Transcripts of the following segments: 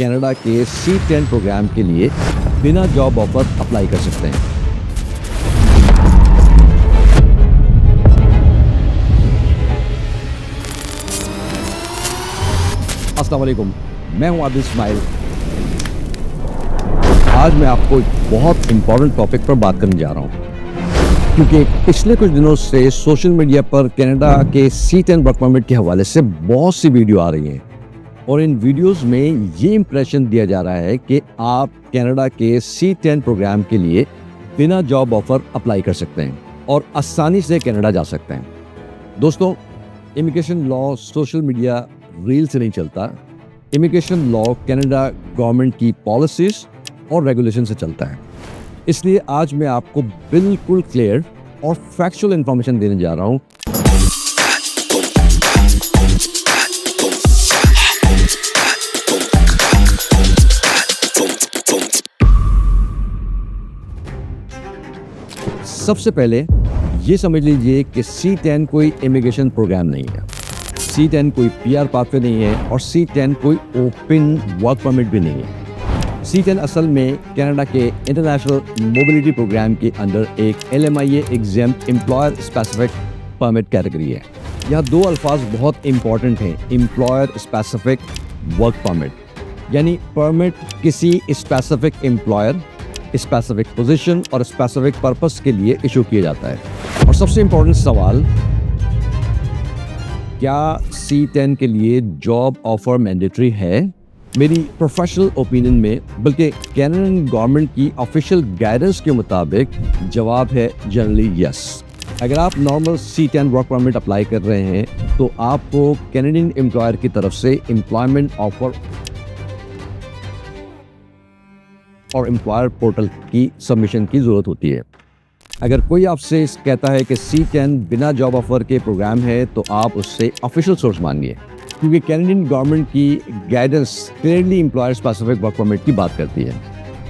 Canada کے C10 programme کے لیے بنا جاب آفر اپلائی کر سکتے ہیں۔ السلام علیکم، میں ہوں عادل اسماعیل۔ آج میں آپ کو ایک بہت امپورٹنٹ ٹاپک پر بات کرنے جا رہا ہوں، کیونکہ پچھلے کچھ دنوں سے سوشل میڈیا پر کینیڈا کے C10 ورک پرمٹ کے حوالے سے بہت سی ویڈیو آ رہی ہیں، اور ان ویڈیوز میں یہ امپریشن دیا جا رہا ہے کہ آپ کینیڈا کے C10 پروگرام کے لیے بنا جاب آفر اپلائی کر سکتے ہیں اور آسانی سے کینیڈا جا سکتے ہیں۔ دوستو، امیگریشن لا سوشل میڈیا ریل سے نہیں چلتا۔ امیگریشن لا کینیڈا گورنمنٹ کی پالیسیز اور ریگولیشن سے چلتا ہے۔ اس لیے آج میں آپ کو بالکل کلیئر اور فیکچوئل انفارمیشن دینے جا رہا ہوں۔ سب سے پہلے یہ سمجھ لیجئے کہ C10 کوئی امیگریشن پروگرام نہیں ہے، C10 کوئی PR پاتھ وے نہیں ہے، اور C10 کوئی اوپن ورک پرمٹ بھی نہیں ہے۔ C10 اصل میں کینیڈا کے انٹرنیشنل موبلٹی پروگرام کے اندر ایک LMIA exempt employer specific permit category ہے۔ یہاں دو الفاظ بہت امپورٹنٹ ہیں، امپلائر اسپیسیفک ورک پرمٹ، یعنی پرمٹ کسی اسپیسیفک امپلائر، اسپیسیفک پوزیشن اور اسپیسیفک پرپس کے لیے ایشو کیا جاتا ہے۔ اور سب سے امپورٹنٹ سوال، کیا C10 کے لیے جاب آفر مینڈیٹری ہے؟ میری پروفیشنل اوپینین میں، بلکہ کینیڈین گورنمنٹ کی آفیشیل گائیڈنس کے مطابق جواب ہے جنرلی یس۔ اگر آپ normal C10 work permit apply کر رہے ہیں تو آپ کو کینیڈین امپلائر کی طرف سے امپلائمنٹ آفر اور امپلائر پورٹل کی سبمیشن کی ضرورت ہوتی ہے۔ اگر کوئی آپ سے کہتا ہے کہ C10 بنا جاب آفر کے پروگرام ہے تو آپ اس سے آفیشیل سورس مانگیے، کیونکہ کینیڈین گورنمنٹ کی guidance clearly employer specific work permit کی بات کرتی ہے۔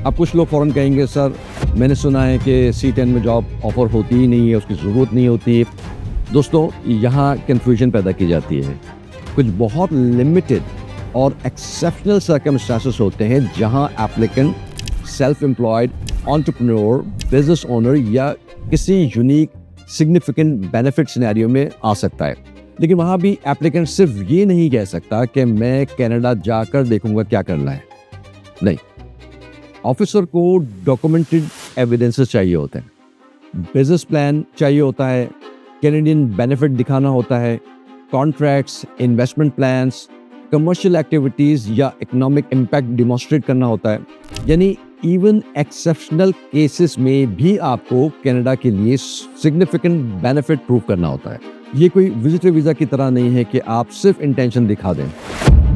اب کچھ لوگ فوراً کہیں گے، سر میں نے سنا ہے کہ C10 میں جاب آفر ہوتی ہی نہیں ہے، اس کی ضرورت نہیں ہوتی۔ دوستوں، یہاں کنفیوژن پیدا کی جاتی ہے۔ کچھ بہت لمیٹڈ اور ایکسیپشنل سرکمسٹانسز ہوتے ہیں جہاں applicant self employed, entrepreneur, business owner یا کسی یونیک سگنیفیکنٹ بینیفٹ سینیریو میں آ سکتا ہے، لیکن وہاں بھی ایپلیکنٹ صرف یہ نہیں کہہ سکتا کہ میں کینیڈا جا کر دیکھوں گا کیا کرنا ہے۔ نہیں، آفیسر کو ڈاکومنٹڈ ایویڈنسز چاہیے ہوتے ہیں، بزنس پلان چاہیے ہوتا ہے، کینیڈین بینیفٹ دکھانا ہوتا ہے، contracts, investment plans, commercial activities یا اکنامک امپیکٹ ڈیمانسٹریٹ کرنا ہوتا ہے۔ یعنی ایون ایکسیپشنل کیسز میں بھی آپ کو کینیڈا کے لیے سگنیفیکنٹ بینیفٹ پروف کرنا ہوتا ہے۔ یہ کوئی وزٹر ویزا کی طرح نہیں ہے کہ آپ صرف انٹینشن دکھا دیں۔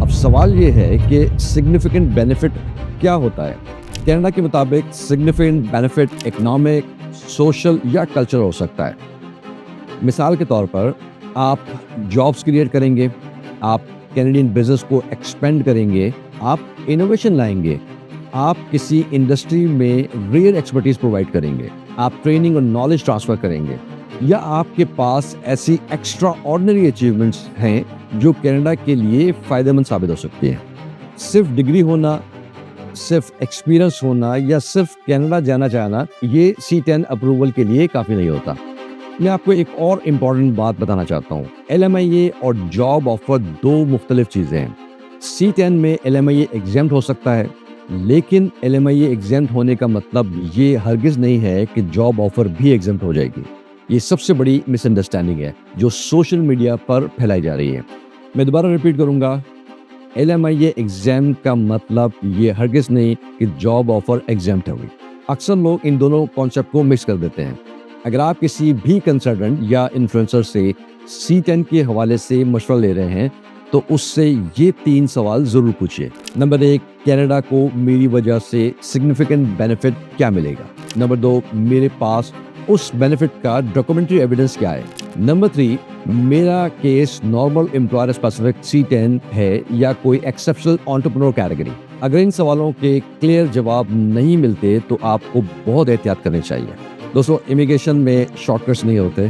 اب سوال یہ ہے کہ سگنیفیکنٹ بینیفٹ کیا ہوتا ہے؟ کینیڈا کے مطابق سگنیفیکنٹ بینیفٹ اکنامک، سوشل یا کلچر ہو سکتا ہے۔ مثال کے طور پر آپ جابس کریٹ کریں گے، آپ کینیڈین بزنس کو ایکسپینڈ کریں گے، آپ انوویشن لائیں گے، آپ کسی انڈسٹری میں ریئر ایکسپرٹیز پرووائڈ کریں گے، آپ ٹریننگ اور نالج ٹرانسفر کریں گے، یا آپ کے پاس ایسی ایکسٹرا آرڈنری اچیومنٹس ہیں جو کینیڈا کے لیے فائدہ مند ثابت ہو سکتی ہیں۔ صرف ڈگری ہونا، صرف ایکسپیرئنس ہونا یا صرف کینیڈا جانا چاہنا یہ C10 اپروول کے لیے کافی نہیں ہوتا۔ میں آپ کو ایک اور امپورٹنٹ بات بتانا چاہتا ہوں، LMIA اور جاب آفر دو مختلف چیزیں ہیں۔ C10 میں LMIA ایگزیمپٹ ہو سکتا ہے، لیکن LMIA ایگزیمپٹ ہونے کا مطلب یہ ہرگز نہیں ہے کہ جاب آفر بھی ایگزیمپٹ ہو جائے گی۔ یہ سب سے بڑی مس انڈرسٹینڈنگ ہے جو سوشل میڈیا پر پھیلائی جا رہی ہے۔ میں دوبارہ ریپیٹ کروں گا، LMIA ایگزیمپٹ کا مطلب یہ ہرگز نہیں کہ جاب آفر ایگزیمپٹ ہوگی۔ اکثر لوگ ان دونوں کانسیپٹ کو مکس کر دیتے ہیں۔ اگر آپ کسی بھی کنسلٹنٹ یا انفلوئنسر سے C10 کے حوالے سے مشورہ لے رہے ہیں تو اس سے یہ 3 سوال ضرور پوچھیے۔ نمبر 1، کینیڈا کو میری وجہ سے سگنیفیکنٹ بینیفٹ کیا ملے گا؟ نمبر 2، میرے پاس اس بینیفٹ کا ڈاکومنٹری ایویڈنس کیا ہے؟ نمبر 3، میرا case normal employer specific C10 ہے یا کوئی ایکسیپشنل انٹرپرینور کیٹیگری؟ اگر ان سوالوں کے کلیئر جواب نہیں ملتے تو آپ کو بہت احتیاط کرنی چاہیے۔ دوستو، امیگریشن میں شارٹ کٹس نہیں ہوتے۔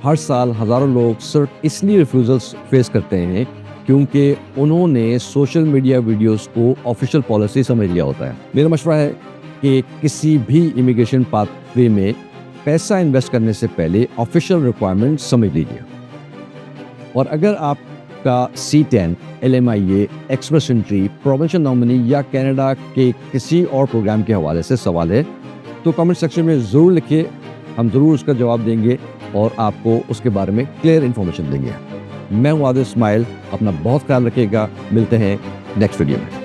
ہر سال ہزاروں لوگ صرف اس لیے ریفیوزلس فیس کرتے ہیں کیونکہ انہوں نے سوشل میڈیا ویڈیوز کو آفیشیل پالیسی سمجھ لیا ہوتا ہے. میرا مشورہ ہے کہ کسی بھی امیگریشن پاتھ وے میں پیسہ انویسٹ کرنے سے پہلے آفیشیل ریکوائرمنٹ سمجھ لیجیے. اور اگر آپ کا C10, LMIA, express entry, provincial nominee یا کینیڈا کے کسی اور پروگرام کے حوالے سے سوال ہے تو کمنٹ سیکشن میں ضرور لکھیے. ہم ضرور اس کا جواب دیں گے اور آپ کو اس کے بارے میں کلیئر انفارمیشن دیں گے. میں ہوں عادل اسماعیل. اپنا بہت خیال رکھیے گا. ملتے ہیں نیکسٹ ویڈیو میں.